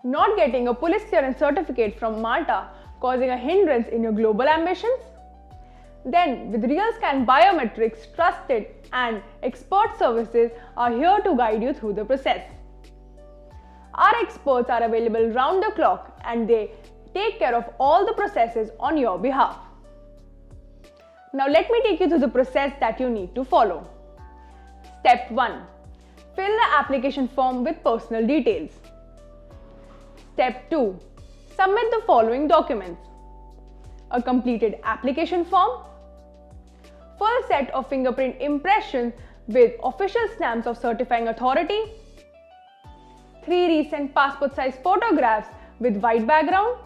Not getting a police clearance certificate from Malta causing a hindrance in your global ambitions? Then, with RealScan Biometrics, trusted and expert services are here to guide you through the process. Our experts are available round the clock and they take care of all the processes on your behalf. Now let me take you through the process that you need to follow. Step 1. Fill the application form with personal details. Step 2. Submit the following documents: a completed application form, full set of fingerprint impressions with official stamps of certifying authority, 3 recent passport size photographs with white background,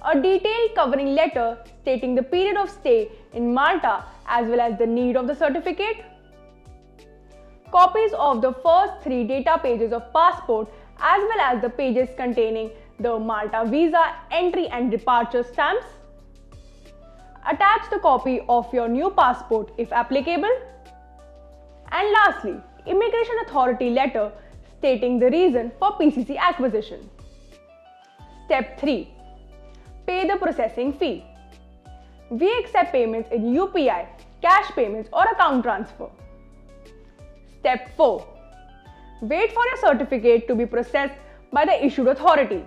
a detailed covering letter stating the period of stay in Malta as well as the need of the certificate, copies of the first 3 data pages of passport as well as the pages containing the Malta visa entry and departure stamps. Attach the copy of your new passport if applicable. And lastly, Immigration Authority letter stating the reason for PCC acquisition. Step 3. Pay the processing fee. We accept payments in UPI, cash payments or account transfer. Step 4. Wait for your certificate to be processed by the issued authority.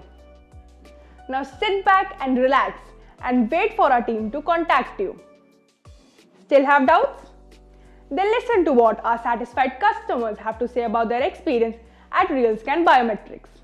Now sit back and relax and wait for our team to contact you. Still have doubts? Then listen to what our satisfied customers have to say about their experience at RealScan Biometrics.